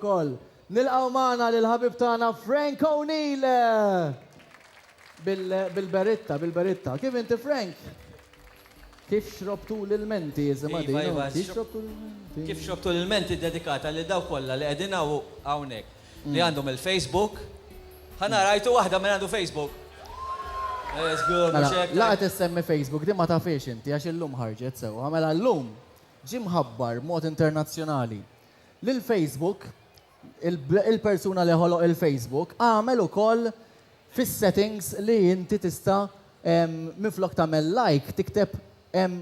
Koll. Nilqaw maħna l-ħabib tagħna Frank O'Neill. Bil-beritta. Kif inti Frank? Kif xrobtu l-menti jisimma di? Kif xrobtu l-menti dedikata li daw kollha li qegħdin hawnhekk li għandhom il-Facebook. Ħana rajtu waħda minn għandu Facebook. Laqgħet issemmi Facebook di ma tafiex inti għax illum ħarġet sew. Għamela llum ġie mħabbar mod internazzjonali lil-Facebook il-persuna li ħoloq il-Facebook għamel ukoll fis-settings li inti tista' minflok tagħmel like tikteb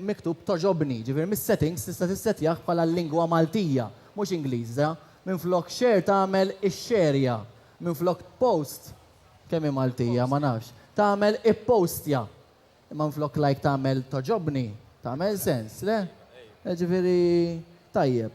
miktub toġobni, ġifier mis-settings tista' tissettjah bħala lingwa Maltija, mhux Ingliża, minflok share tagħmel ix-xerja, minflok post kemm hi Maltija ma nafx, tagħmel ippostja. Imma minflok like tagħmel toġobni, tagħmel sens, le? Ġifieri tajjeb.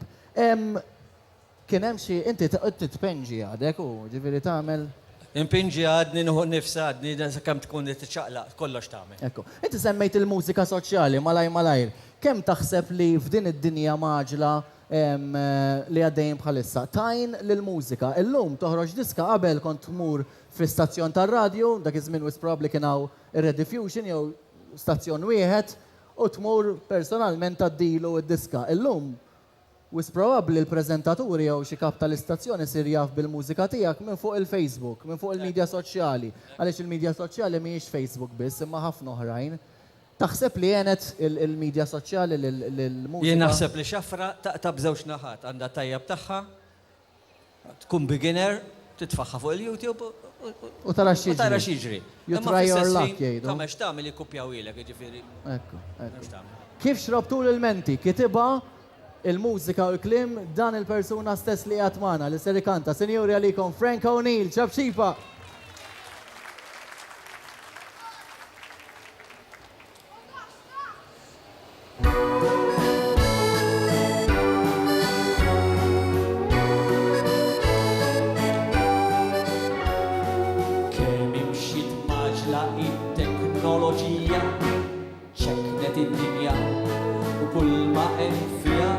Kien hemm xi inti titpenġi għadek u ġifieri tagħmel. Impinġi għadni nħu nifsa għadni kemm tkun tiċċaqlaq kollox tagħmel. Ekku. Inti semmejt il-mużika soċjali malajr. Kemm taħseb li f'din id-dinja maġla li għaddejjin bħalissa tajn lill-mużika. Illum toħroġ diska qabel kont tmur fl-istazzjon tar-radju, dak iż-żmien wis probabbli kien hawn ir-Rediffusion jew stazzjon wieħed u tmur personalment taddilu d-diska. Illum wis probabbli l-preżentaturi jew xi kap tal-istazzjoni sir jaf bil-mużika tiegħek minn fuq il-Facebook, minn fuq il-medja soċjali. Għaliex il-medja soċjali mhijiex Facebook biss, imma ħafna oħrajn. Taħseb li għenet il-medja soċjali lill-mużika? Jien naħseb li xafra taqta' b'żewġ naħat, għandha tajjeb tagħha, tkun beginner, titfaħħa fuq il-YouTube u tara x'jiġri. You try your luck jgħidu. Kamex tagħmel jikkupjaw ilek, jiġifieri. Ekku. Kif xrobtu l-menti? Kitibha il-mużika u l-klim dan il-persuna stess li għat magħna li ser ikanta. Sinjuri għalikom Frank O'Neill, ċabċipa. Kemm imxiet maġla it-teknoloġija, ċeknet id-dinja u kull ma hemm fiha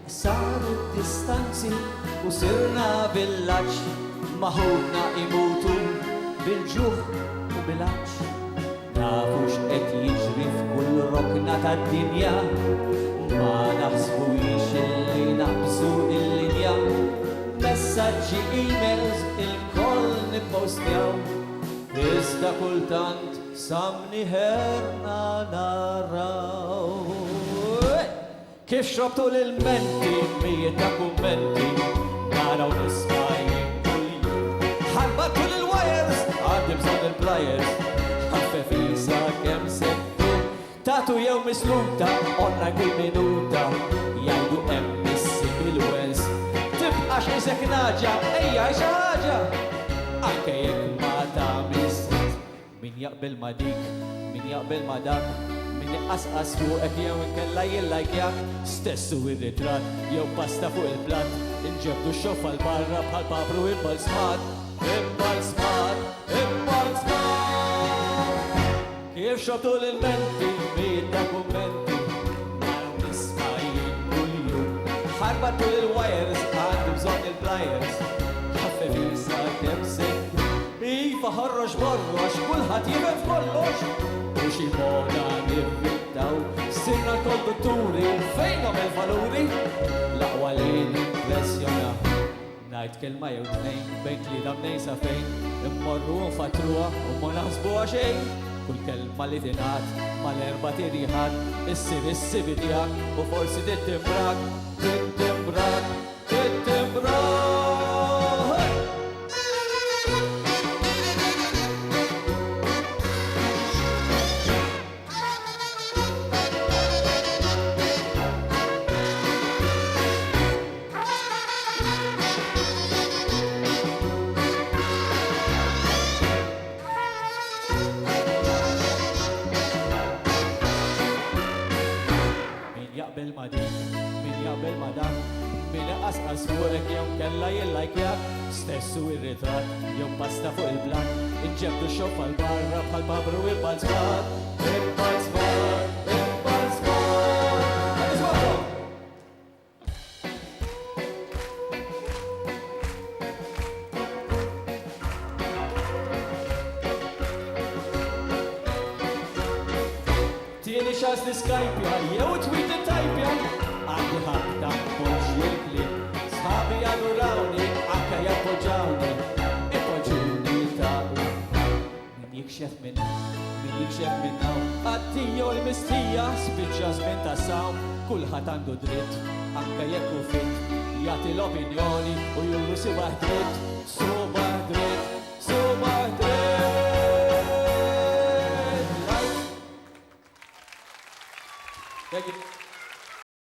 saret distanzi u sirna villaġġ maħudna imutu bil-ġuħ u bil-għaġġ. Nafu x'qed jiġri f'kull rokna tad-dinja, ma naħsbux illi naqbżu il-linja. Messaġġi emails il-koll nippostjaw, iżda kultant samni ħerna naraw. Kif xrobtu l-menti, mijiet ta' kummenti, naraw nismajin kulli. Ħarbattu l-wires, għaddi bżon il-pliers, ħaffef isa kem sekku. Tatu jew misluta, onna kull minuta, jgħidu hemm missi bil-wens. Tibqax isek naġa, ejja xaġa, anke jekk ma ta' missit. Min jaqbel ma dik, min jaqbel ma dak, Asqas fuqek jew inkella jillajkjak, stessu ir-ritrat jew pasta fuq il-plat, inġebdu x-xofa l-barra bħal papru ibbal smat. Kif xobtu l-menti, mijiet ta' kummenti, naraw nismajin kuljum. Ħarbattu l-wires, għandu bżonn il-pliers, ħaffef jisa kemm sekku. Iva ħarroġ borroġ, kulħadd jibed kollox, u xi moda nirrittaw. Sirna l-kondutturi, fejnhom il-valuri, l-aqwa li nimpressjona. Ngħid kelma jew tnejn, bejn tlieta mnejn sa fejn, immorru nfatruha u ma naħsbuha xejn. Kull kelma li tingħad mal-erba' tiriħad, issir is-sibi tiegħek u forsi tittimbrak. Min jaqbel ma dak, min asqas fuqek jew kella jillajkjak, stessu ir-ritrat jew pasta fuq il-blat, inġebdu x-xofa l-barra bħal babru ibbal smat. xas l-Skype jew tweet tajpja għandi ħabta poġġi l-klik sħabi adurawni anka jappoġġawni ipoġġuni taqu min jikxef minnaw għaddiju l-mistija spiċċa żmien ta' saw kulħadd għandu dritt anka jekk hu fit jagħti l-opinjoni u juru sibaħ dritt subaħ dritt subaħ dritt. Thank you.